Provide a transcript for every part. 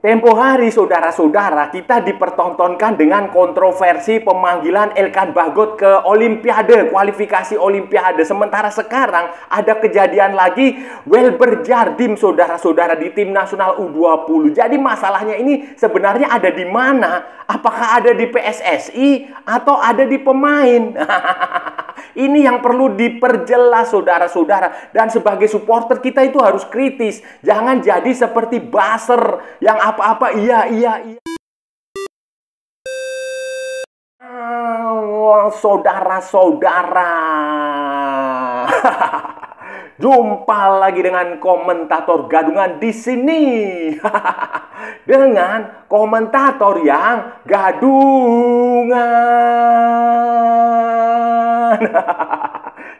Tempo hari, saudara-saudara, kita dipertontonkan dengan kontroversi pemanggilan Elkan Bagot ke Olimpiade, kualifikasi Olimpiade. Sementara sekarang ada kejadian lagi, Welber Jardim, saudara-saudara, di tim nasional U20. Jadi masalahnya ini sebenarnya ada di mana? Apakah ada di PSSI atau ada di pemain? Ini yang perlu diperjelas, saudara-saudara. Dan sebagai supporter kita itu harus kritis. Jangan jadi seperti buzzer yang apa-apa iya. Saudara-saudara. Jumpa lagi dengan komentator gadungan di sini. Dengan komentator yang gadungan.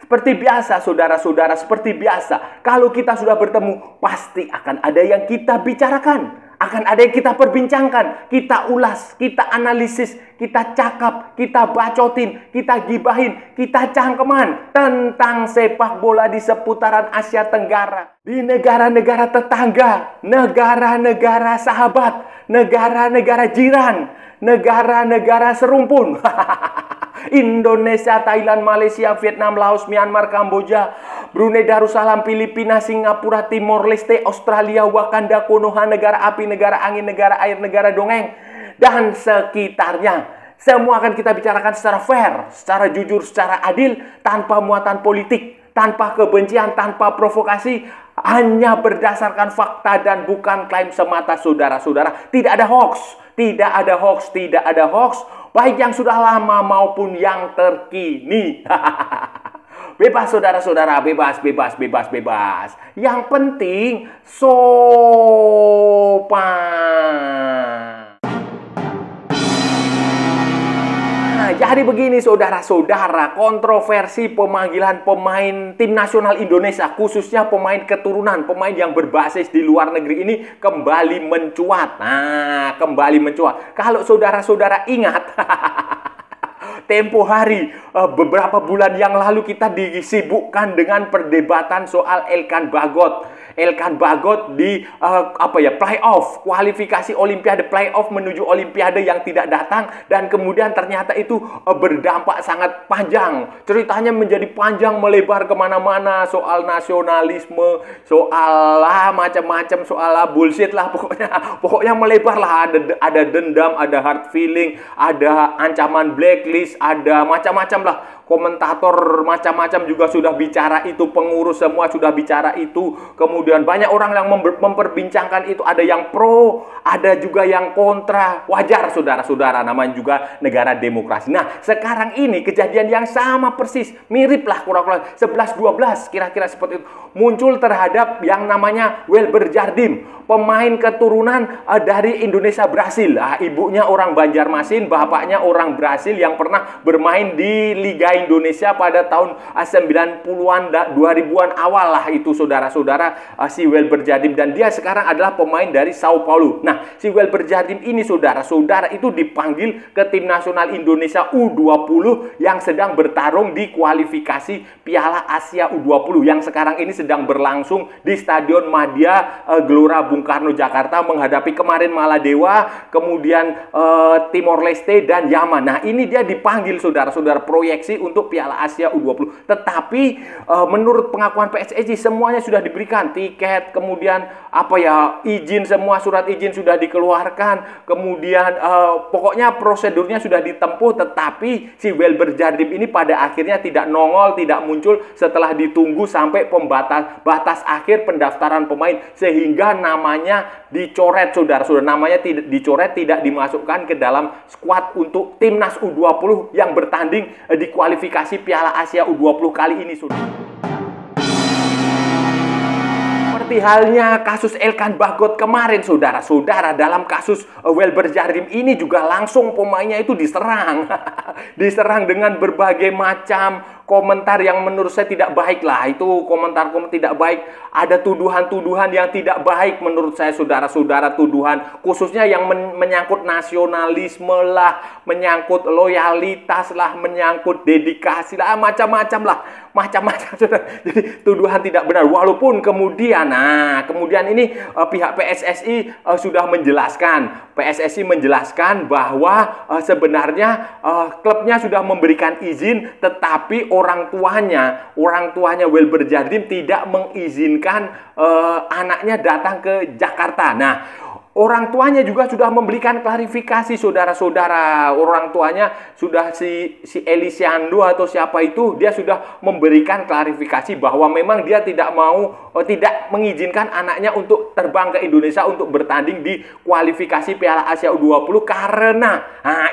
Seperti biasa, saudara-saudara, seperti biasa. Kalau kita sudah bertemu, pasti akan ada yang kita bicarakan. Akan ada yang kita perbincangkan, kita ulas, kita analisis, kita cakap, kita bacotin, kita gibahin, kita cangkeman tentang sepak bola di seputaran Asia Tenggara. Di negara-negara tetangga, negara-negara sahabat, negara-negara jiran, negara-negara serumpun. Indonesia, Thailand, Malaysia, Vietnam, Laos, Myanmar, Kamboja, Brunei Darussalam, Filipina, Singapura, Timor Leste, Australia, Wakanda, Konoha, negara api, negara angin, negara air, negara dongeng, dan sekitarnya. Semua akan kita bicarakan secara fair, secara jujur, secara adil, tanpa muatan politik, tanpa kebencian, tanpa provokasi, hanya berdasarkan fakta dan bukan klaim semata, saudara-saudara. Tidak ada hoax, tidak ada hoax, tidak ada hoax, baik yang sudah lama maupun yang terkini. Bebas, saudara-saudara, bebas. Yang penting sopan. Jadi begini, saudara-saudara, kontroversi pemanggilan pemain tim nasional Indonesia, khususnya pemain keturunan, pemain yang berbasis di luar negeri ini kembali mencuat. Kembali mencuat. Kalau saudara-saudara ingat, tempo hari, beberapa bulan yang lalu kita disibukkan dengan perdebatan soal Elkan Bagot. Elkan Bagot di playoff, kualifikasi Olimpiade, playoff menuju Olimpiade yang tidak datang, dan kemudian ternyata itu berdampak sangat panjang. Ceritanya menjadi panjang melebar kemana-mana, soal nasionalisme, soal macam-macam, soal bullshit lah pokoknya melebar lah. Ada dendam, ada hard feeling, ada ancaman blacklist, ada macam-macam lah. Komentator macam-macam juga sudah bicara itu, pengurus semua sudah bicara itu. Kemudian banyak orang yang memperbincangkan itu, ada yang pro, ada juga yang kontra. Wajar, saudara-saudara, namanya juga negara demokrasi. Nah, sekarang ini kejadian yang sama persis, mirip lah kurang-kurang 11-12 kira-kira seperti itu, muncul terhadap yang namanya Welber Jardim, pemain keturunan dari Indonesia Brasil. Ibunya orang Banjarmasin, bapaknya orang Brasil yang pernah bermain di Liga Indonesia pada tahun 90-an, 2000-an awal lah itu, saudara-saudara, si Welber Jardim. Dan dia sekarang adalah pemain dari Sao Paulo. Nah, si Welber Jardim ini, saudara-saudara, itu dipanggil ke tim nasional Indonesia U20 yang sedang bertarung di kualifikasi Piala Asia U20 yang sekarang ini sedang berlangsung di Stadion Madia Gelora Bung Karno, Jakarta, menghadapi kemarin Maladewa, kemudian Timor Leste, dan Yaman. Nah, ini dia dipanggil, saudara-saudara, proyeksi untuk Piala Asia U20. Tetapi menurut pengakuan PSSI semuanya sudah diberikan, tiket, kemudian izin, semua surat izin sudah dikeluarkan, kemudian pokoknya prosedurnya sudah ditempuh. Tetapi si Welber Jardim ini pada akhirnya tidak nongol, tidak muncul setelah ditunggu sampai batas akhir pendaftaran pemain, sehingga namanya dicoret, saudara-saudara. Namanya tidak dicoret, tidak dimasukkan ke dalam skuad untuk timnas U20 yang bertanding di kualifikasi Piala Asia U20 kali ini, saudara. Seperti halnya kasus Elkan Bagot kemarin, saudara-saudara, dalam kasus Welber Jardim ini juga langsung pemainnya itu diserang. Diserang dengan berbagai macam komentar yang menurut saya tidak baik lah. Itu komentar-komentar tidak baik. Ada tuduhan-tuduhan yang tidak baik menurut saya, saudara-saudara. Tuduhan khususnya yang menyangkut nasionalisme lah, menyangkut loyalitas lah, menyangkut dedikasi lah, macam-macam lah. macam-macam. Jadi tuduhan tidak benar. Walaupun kemudian, kemudian ini pihak PSSI sudah menjelaskan. PSSI menjelaskan bahwa sebenarnya klubnya sudah memberikan izin, tetapi orang tuanya Welber Jardim tidak mengizinkan anaknya datang ke Jakarta. Nah, orang tuanya juga sudah memberikan klarifikasi, saudara-saudara. Orang tuanya sudah si Elisiando atau siapa itu, dia sudah memberikan klarifikasi bahwa memang dia tidak tidak mengizinkan anaknya untuk terbang ke Indonesia untuk bertanding di kualifikasi Piala Asia U20 karena,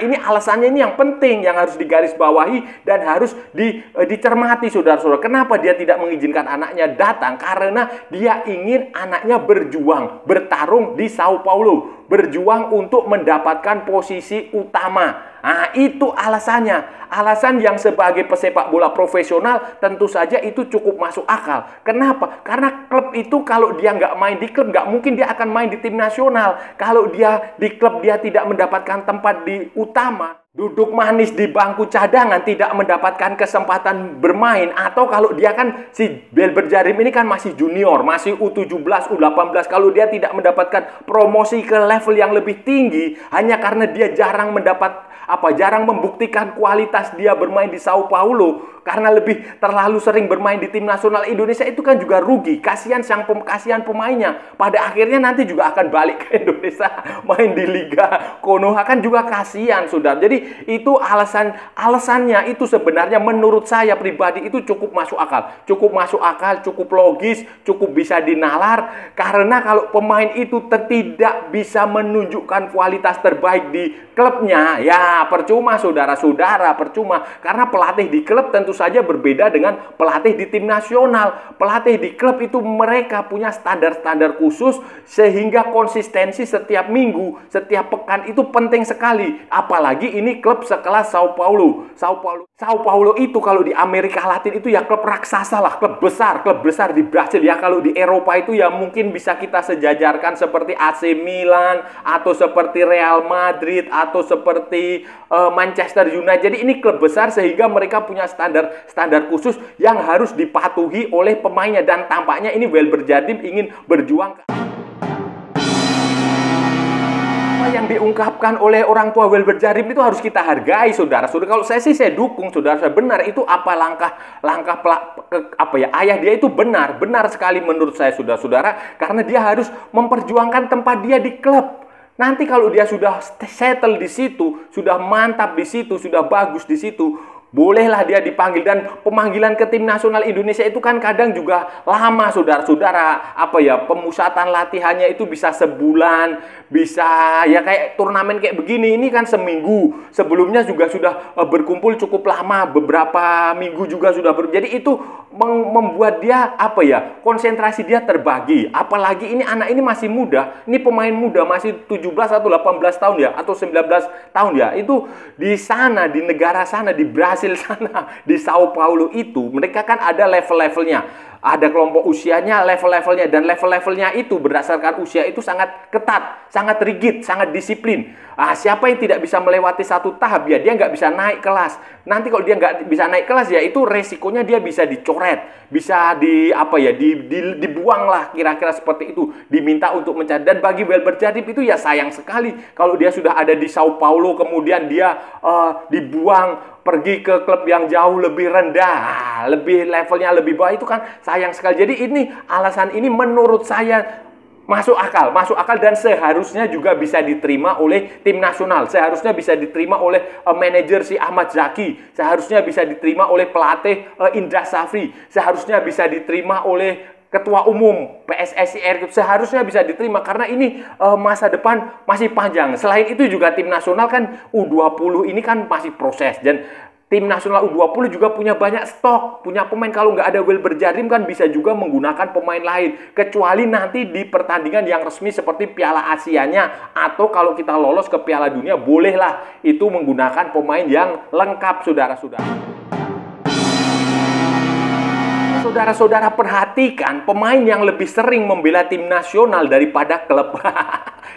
ini alasannya ini yang penting, yang harus digarisbawahi dan harus dicermati, saudara-saudara. Kenapa dia tidak mengizinkan anaknya datang? Karena dia ingin anaknya bertarung di Sao Paulo, berjuang untuk mendapatkan posisi utama. Itu alasannya. Alasan yang sebagai pesepak bola profesional tentu saja itu cukup masuk akal. Kenapa? Karena klub itu kalau dia nggak main di klub, nggak mungkin dia akan main di tim nasional. Kalau dia di klub dia tidak mendapatkan tempat di utama, duduk manis di bangku cadangan, tidak mendapatkan kesempatan bermain. Atau kalau dia kan, si Welber Jardim ini kan masih junior, masih U17, U18. Kalau dia tidak mendapatkan promosi ke level yang lebih tinggi, hanya karena dia jarang membuktikan kualitas dia bermain di Sao Paulo, karena terlalu sering bermain di tim nasional Indonesia, itu kan juga rugi. Kasihan pemainnya. Pada akhirnya nanti juga akan balik ke Indonesia main di Liga Konoha, kan juga kasihan, saudara. Jadi itu alasannya itu sebenarnya menurut saya pribadi itu cukup masuk akal, cukup logis, cukup bisa dinalar. Karena kalau pemain itu tidak bisa menunjukkan kualitas terbaik di klubnya, ya percuma, saudara-saudara, percuma. Karena pelatih di klub tentu saja berbeda dengan pelatih di tim nasional. Pelatih di klub itu mereka punya standar-standar khusus, sehingga konsistensi setiap minggu, setiap pekan itu penting sekali. Apalagi ini klub sekelas Sao Paulo. Sao Paulo itu kalau di Amerika Latin itu ya klub raksasa lah, klub besar di Brasil ya. Kalau di Eropa itu ya mungkin bisa kita sejajarkan seperti AC Milan, atau seperti Real Madrid, atau seperti Manchester United. Jadi ini klub besar sehingga mereka punya standar khusus yang harus dipatuhi oleh pemainnya, dan tampaknya ini Welber Jardim ingin berjuang. Yang diungkapkan oleh orang tua Welber Jardim itu harus kita hargai, saudara-saudara. Kalau saya sih saya dukung, saudara. Benar itu ayah dia itu benar sekali menurut saya, saudara-saudara, karena dia harus memperjuangkan tempat dia di klub. Nanti kalau dia sudah settle di situ, sudah mantap di situ, sudah bagus di situ, bolehlah dia dipanggil. Dan pemanggilan ke tim nasional Indonesia itu kan kadang juga lama, saudara-saudara. Pemusatan latihannya itu bisa sebulan, bisa ya kayak turnamen kayak begini. Ini kan seminggu. Sebelumnya juga sudah berkumpul cukup lama, beberapa minggu juga sudah jadi itu membuat dia konsentrasi dia terbagi. Apalagi ini anak ini masih muda. Ini pemain muda, masih 17 atau 18 tahun ya, atau 19 tahun ya. Itu di sana, di negara sana, di Brasil sana, di Sao Paulo itu mereka kan ada level-levelnya, ada kelompok usianya, level-levelnya, dan level-levelnya itu berdasarkan usia itu sangat ketat, sangat rigid, sangat disiplin. Siapa yang tidak bisa melewati satu tahap ya dia nggak bisa naik kelas. Nanti kalau dia nggak bisa naik kelas ya itu resikonya dia bisa dicoret, bisa dibuang lah, kira-kira seperti itu, diminta untuk mencari. Dan bagi Welber Jardim itu ya sayang sekali kalau dia sudah ada di Sao Paulo kemudian dia dibuang pergi ke klub yang jauh lebih rendah, lebih levelnya lebih bawah, itu kan sayang sekali. Jadi ini alasan ini menurut saya masuk akal dan seharusnya juga bisa diterima oleh tim nasional, seharusnya bisa diterima oleh manajer si Ahmad Zaki, seharusnya bisa diterima oleh pelatih Indra Safri, seharusnya bisa diterima oleh Ketua Umum PSSI RI, seharusnya bisa diterima karena ini masa depan masih panjang. Selain itu juga tim nasional kan U20 ini kan masih proses, dan tim nasional U20 juga punya banyak stok, punya pemain. Kalau nggak ada Welber Jardim kan bisa juga menggunakan pemain lain. Kecuali nanti di pertandingan yang resmi seperti Piala Asianya, atau kalau kita lolos ke Piala Dunia, bolehlah itu menggunakan pemain yang lengkap, saudara-saudara. Saudara-saudara perhatikan, pemain yang lebih sering membela tim nasional daripada klub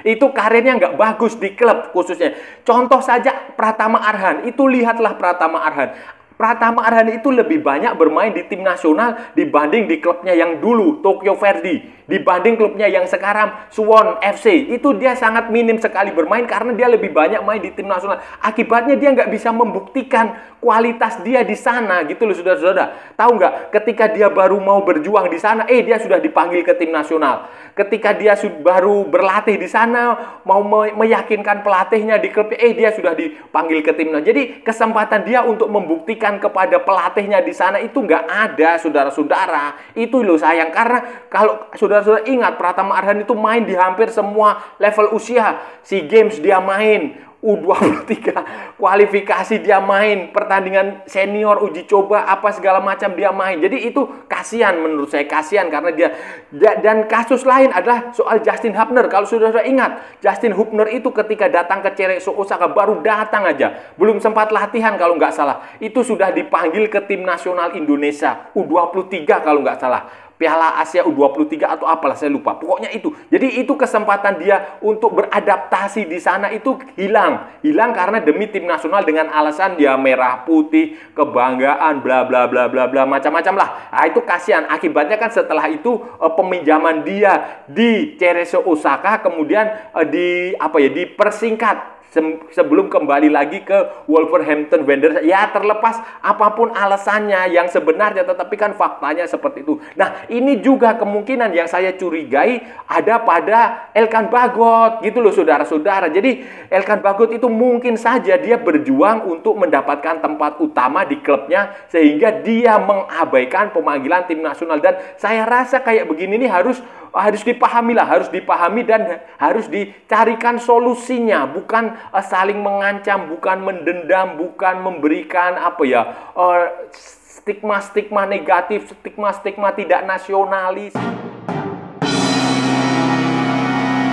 itu karirnya nggak bagus di klub khususnya. Contoh saja Pratama Arhan, itu lihatlah Pratama Arhan. Pratama Arhan itu lebih banyak bermain di tim nasional dibanding di klubnya yang dulu, Tokyo Verdy. Dibanding klubnya yang sekarang, Suwon FC. Itu dia sangat minim sekali bermain karena dia lebih banyak main di tim nasional. Akibatnya dia nggak bisa membuktikan kualitas dia di sana gitu loh saudara-saudara. Tahu nggak, ketika dia baru mau berjuang di sana, dia sudah dipanggil ke tim nasional. Ketika dia baru berlatih di sana, mau meyakinkan pelatihnya di klubnya, dia sudah dipanggil ke timnas. Jadi kesempatan dia untuk membuktikan kepada pelatihnya di sana itu nggak ada, saudara-saudara. Itu loh sayang, karena kalau saudara-saudara ingat, Pratama Arhan itu main di hampir semua level usia. SEA Games dia main, U23 kualifikasi dia main, pertandingan senior, uji coba, apa segala macam dia main. Jadi itu kasihan, menurut saya kasihan karena dia. Dan kasus lain adalah soal Justin Hubner. Kalau sudah ingat, Justin Hubner itu ketika datang ke Cerezo Osaka, baru datang aja, belum sempat latihan kalau nggak salah, itu sudah dipanggil ke tim nasional Indonesia U23 kalau nggak salah, Piala Asia U23 atau apalah, saya lupa. Pokoknya itu. Jadi itu kesempatan dia untuk beradaptasi di sana itu hilang. Hilang karena demi tim nasional dengan alasan dia merah putih, kebanggaan, bla bla bla bla bla, macam-macam lah. Nah, itu kasihan. Akibatnya kan setelah itu peminjaman dia di Cerezo Osaka kemudian dipersingkat sebelum kembali lagi ke Wolverhampton Wanderers. Ya, terlepas apapun alasannya yang sebenarnya, tetapi kan faktanya seperti itu. Nah, ini juga kemungkinan yang saya curigai ada pada Elkan Bagot gitu loh saudara-saudara. Jadi Elkan Bagot itu mungkin saja dia berjuang untuk mendapatkan tempat utama di klubnya sehingga dia mengabaikan pemanggilan tim nasional. Dan saya rasa kayak begini nih harus dipahami lah, harus dipahami dan harus dicarikan solusinya, bukan saling mengancam, bukan mendendam, bukan memberikan stigma-stigma negatif, stigma-stigma tidak nasionalis.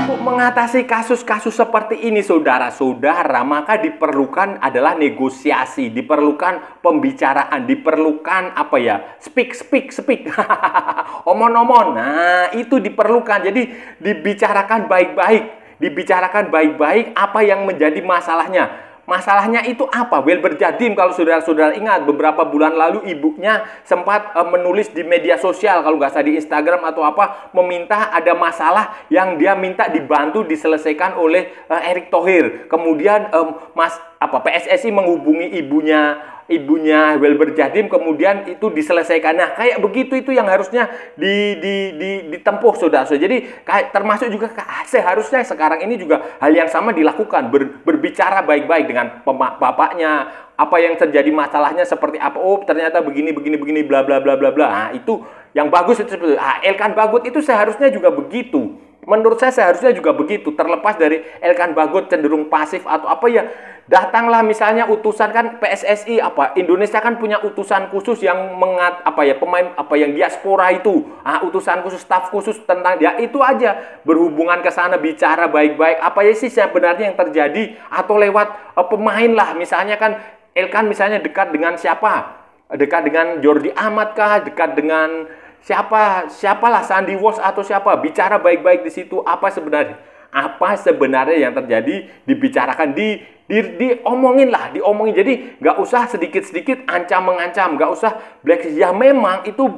Untuk mengatasi kasus-kasus seperti ini saudara-saudara, maka diperlukan adalah negosiasi, diperlukan pembicaraan, diperlukan speak omon-omon. Nah, itu diperlukan. Jadi dibicarakan baik-baik apa yang menjadi masalahnya. Masalahnya itu apa? Welber Jadim, kalau saudara-saudara ingat, beberapa bulan lalu ibunya sempat menulis di media sosial, kalau nggak salah di Instagram atau apa, meminta ada masalah yang dia minta dibantu diselesaikan oleh Erick Thohir. Kemudian PSSI menghubungi ibunya Welber Jadim, kemudian itu diselesaikan. Nah, kayak begitu itu yang harusnya ditempuh saudara-saudara. Jadi termasuk juga seharusnya sekarang ini juga hal yang sama dilakukan, berbicara baik-baik dengan bapaknya, apa yang terjadi masalahnya seperti apa, ternyata begini bla bla bla bla bla. Nah, itu yang bagus itu seperti itu. Elkan Bagot itu seharusnya juga begitu. Menurut saya seharusnya juga begitu, terlepas dari Elkan Bagot cenderung pasif atau datanglah misalnya utusan, kan PSSI Indonesia kan punya utusan khusus yang pemain yang diaspora itu, utusan khusus, staf khusus tentang dia itu aja berhubungan ke sana, bicara baik-baik apa sih sebenarnya yang terjadi, atau lewat pemain lah, misalnya kan Elkan misalnya dekat dengan siapa, dekat dengan Jordi Amat kah, dekat dengan siapalah Sandy Walsh atau siapa, bicara baik-baik di situ, apa sebenarnya yang terjadi, dibicarakan, diomongin. Jadi nggak usah sedikit-sedikit ancam-mengancam, nggak usah blacklist. Ya memang itu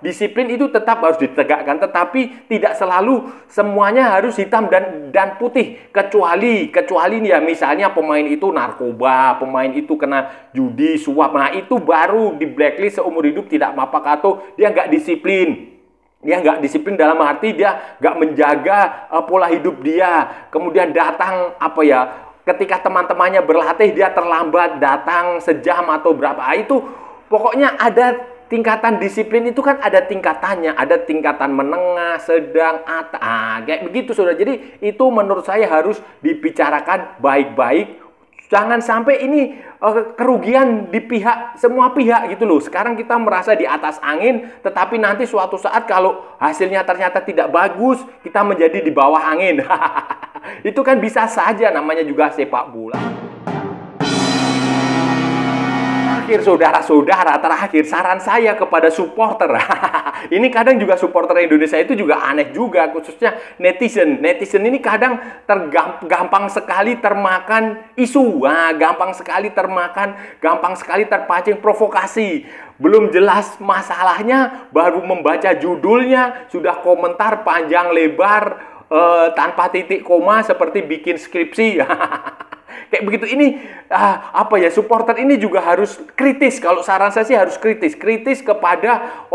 disiplin itu tetap harus ditegakkan, tetapi tidak selalu semuanya harus hitam dan putih, kecuali ya misalnya pemain itu narkoba, pemain itu kena judi, suap, nah itu baru di blacklist seumur hidup, tidak apa-apa, atau dia nggak disiplin. Dia nggak disiplin dalam arti dia nggak menjaga pola hidup dia, kemudian datang ketika teman-temannya berlatih dia terlambat, datang sejam atau berapa. Itu pokoknya ada tingkatan disiplin, itu kan ada tingkatannya, ada tingkatan menengah, sedang, atas, kayak begitu saudara. Jadi itu menurut saya harus dibicarakan baik-baik. Jangan sampai ini kerugian di semua pihak gitu loh. Sekarang kita merasa di atas angin, tetapi nanti suatu saat kalau hasilnya ternyata tidak bagus, kita menjadi di bawah angin. Itu kan bisa saja, namanya juga sepak bola. Terakhir saudara-saudara, terakhir saran saya kepada supporter. Ini kadang juga supporter Indonesia itu juga aneh juga, khususnya netizen. Netizen ini kadang gampang sekali termakan isu, gampang sekali terpancing provokasi. Belum jelas masalahnya, baru membaca judulnya sudah komentar panjang lebar tanpa titik koma seperti bikin skripsi. Kayak begitu ini supporter ini juga harus kritis. Kalau saran saya sih harus kritis kepada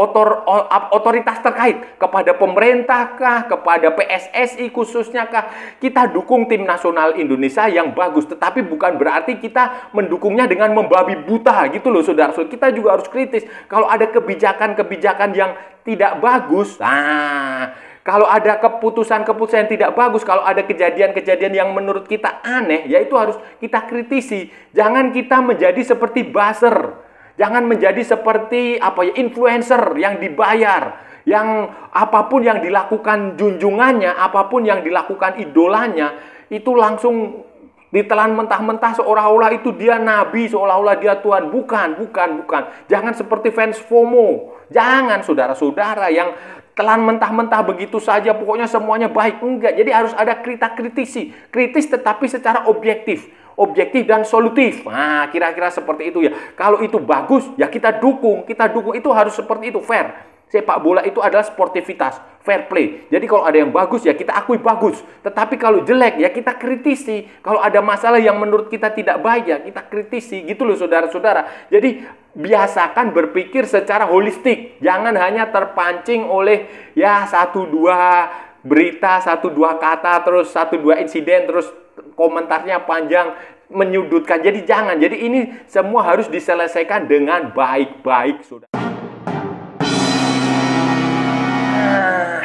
otoritas terkait, kepada pemerintah kah, kepada PSSI khususnya kah. Kita dukung tim nasional Indonesia yang bagus, tetapi bukan berarti kita mendukungnya dengan membabi buta gitu loh, saudara-saudara. Kita juga harus kritis. Kalau ada kebijakan-kebijakan yang tidak bagus, kalau ada keputusan-keputusan yang tidak bagus, kalau ada kejadian-kejadian yang menurut kita aneh, ya itu harus kita kritisi. Jangan kita menjadi seperti buzzer. Jangan menjadi seperti influencer yang dibayar. Yang apapun yang dilakukan junjungannya, apapun yang dilakukan idolanya, itu langsung ditelan mentah-mentah seolah-olah itu dia nabi, seolah-olah dia Tuhan. Bukan. Jangan seperti fans FOMO. Jangan, saudara-saudara, yang telan mentah-mentah begitu saja, pokoknya semuanya baik. Enggak, jadi harus ada kritisi. Kritis tetapi secara objektif dan solutif. Kira-kira seperti itu ya. Kalau itu bagus, ya kita dukung. Itu harus seperti itu, fair. Sepak bola itu adalah sportivitas, fair play. Jadi kalau ada yang bagus, ya kita akui bagus. Tetapi kalau jelek, ya kita kritisi. Kalau ada masalah yang menurut kita tidak baik, ya kita kritisi. Gitu loh, saudara-saudara. Jadi biasakan berpikir secara holistik. Jangan hanya terpancing oleh satu dua berita, satu dua kata, terus satu dua insiden, terus komentarnya panjang, menyudutkan. Jadi jangan. Jadi ini semua harus diselesaikan dengan baik-baik, saudara.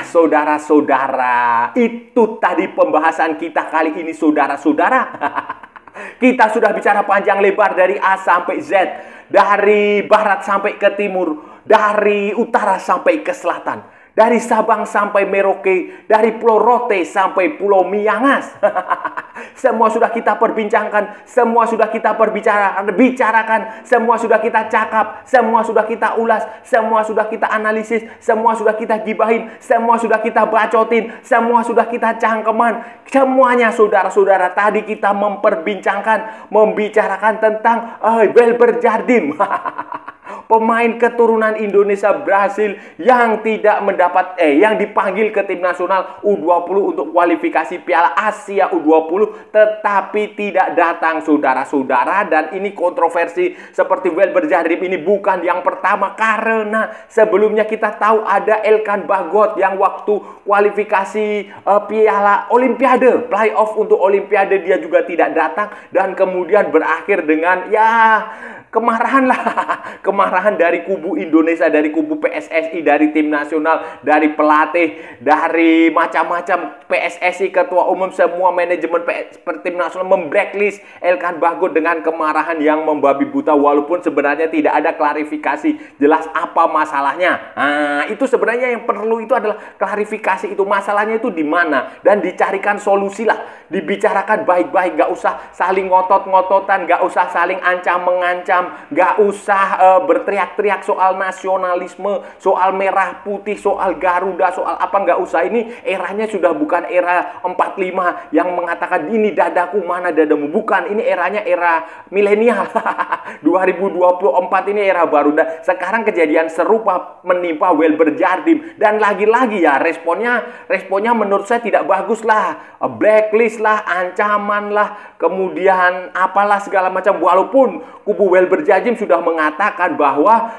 Saudara-saudara, itu tadi pembahasan kita kali ini, saudara-saudara. Kita sudah bicara panjang lebar dari A sampai Z, dari barat sampai ke timur, dari utara sampai ke selatan, dari Sabang sampai Merauke, dari Pulau Rote sampai Pulau Miangas. Semua sudah kita perbincangkan, semua sudah kita bicarakan, semua sudah kita cakap, semua sudah kita ulas, semua sudah kita analisis, semua sudah kita gibahin, semua sudah kita bacotin, semua sudah kita cangkeman. Semuanya, saudara-saudara, tadi kita membicarakan tentang Welber Jardim. Pemain keturunan Indonesia Brasil yang yang dipanggil ke tim nasional U20 untuk kualifikasi Piala Asia U20 tetapi tidak datang, saudara-saudara. Dan ini kontroversi seperti Welber Jardim ini bukan yang pertama, karena sebelumnya kita tahu ada Elkan Bagot yang waktu kualifikasi Piala Olimpiade, playoff untuk Olimpiade, dia juga tidak datang dan kemudian berakhir dengan kemarahan dari kubu Indonesia, dari kubu PSSI, dari tim nasional, dari pelatih, dari macam-macam PSSI, ketua umum, semua manajemen tim nasional memblacklist Elkan Bagot dengan kemarahan yang membabi buta, walaupun sebenarnya tidak ada klarifikasi jelas apa masalahnya. Itu sebenarnya yang perlu itu adalah klarifikasi, itu masalahnya itu di mana, dan dicarikan solusi lah, dibicarakan baik-baik, gak usah saling ngotot-ngototan, gak usah saling ancam-mengancam, gak usah berteriak-teriak soal nasionalisme, soal merah putih, soal Garuda, soal apa, gak usah. Ini eranya sudah bukan era 45 yang mengatakan ini dadaku, mana dadamu. Bukan, ini eranya era milenial. 2024 ini era baru. Sekarang kejadian serupa menimpa Welber Jardim, dan lagi-lagi ya responnya menurut saya tidak bagus lah, blacklist lah, ancaman lah, kemudian apalah segala macam. Walaupun kubu Welber Jardim sudah mengatakan bahwa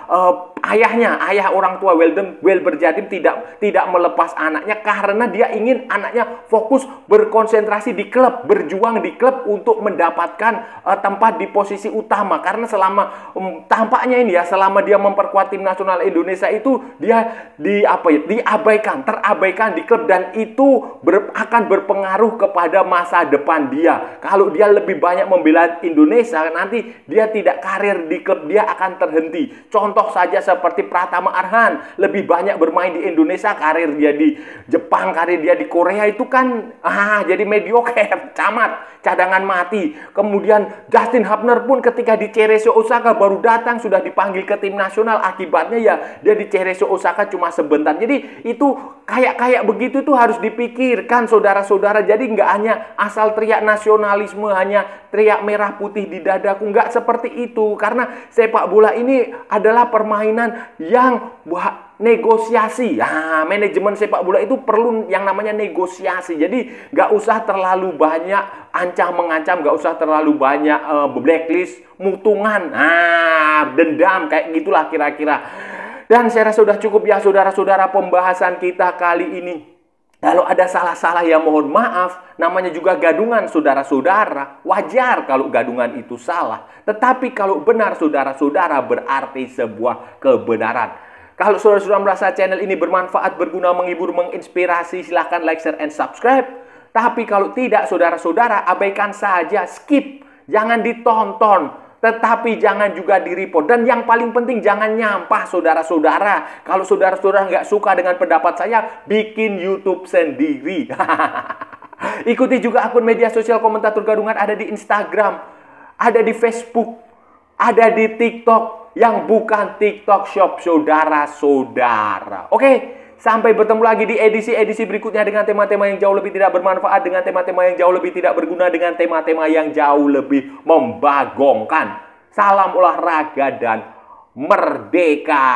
ayah orang tua Welber Jardim tidak melepas anaknya karena dia ingin anaknya fokus berkonsentrasi di klub, berjuang di klub untuk mendapatkan tempat di posisi utama. Karena selama tampaknya ini ya, selama dia memperkuat tim nasional Indonesia itu dia terabaikan di klub, dan itu akan berpengaruh kepada masa depan dia. Kalau dia lebih banyak membela Indonesia, nanti dia tidak karir karir di klub dia akan terhenti. Contoh saja seperti Pratama Arhan, lebih banyak bermain di Indonesia, karir dia di Jepang, karir dia di Korea itu kan jadi mediocre, camat, cadangan mati. Kemudian Dustin Hubner pun ketika di Cerezo Osaka baru datang sudah dipanggil ke tim nasional, akibatnya ya dia di Cerezo Osaka cuma sebentar. Jadi itu kayak begitu tuh harus dipikirkan saudara-saudara. Jadi nggak hanya asal teriak nasionalisme, hanya teriak merah putih di dadaku, nggak seperti itu. Karena sepak bola ini adalah permainan yang negosiasi. Manajemen sepak bola itu perlu yang namanya negosiasi. Jadi nggak usah terlalu banyak ancam-mengancam, nggak usah terlalu banyak blacklist, mutungan, dendam, kayak gitulah kira-kira. Dan saya rasa sudah cukup ya saudara-saudara pembahasan kita kali ini. Kalau ada salah-salah ya mohon maaf, namanya juga gadungan saudara-saudara. Wajar kalau gadungan itu salah. Tetapi kalau benar saudara-saudara berarti sebuah kebenaran. Kalau saudara-saudara merasa channel ini bermanfaat, berguna, menghibur, menginspirasi, silahkan like, share, and subscribe. Tapi kalau tidak saudara-saudara, abaikan saja, skip. Jangan ditonton. Tetapi jangan juga di-report. Dan yang paling penting jangan nyampah saudara-saudara. Kalau saudara-saudara nggak suka dengan pendapat saya, bikin YouTube sendiri. Ikuti juga akun media sosial Komentator Gadungan, ada di Instagram, ada di Facebook, ada di TikTok. Yang bukan TikTok Shop saudara-saudara. Oke? Sampai bertemu lagi di edisi-edisi berikutnya dengan tema-tema yang jauh lebih tidak bermanfaat, dengan tema-tema yang jauh lebih tidak berguna, dengan tema-tema yang jauh lebih membagongkan. Salam olahraga dan merdeka!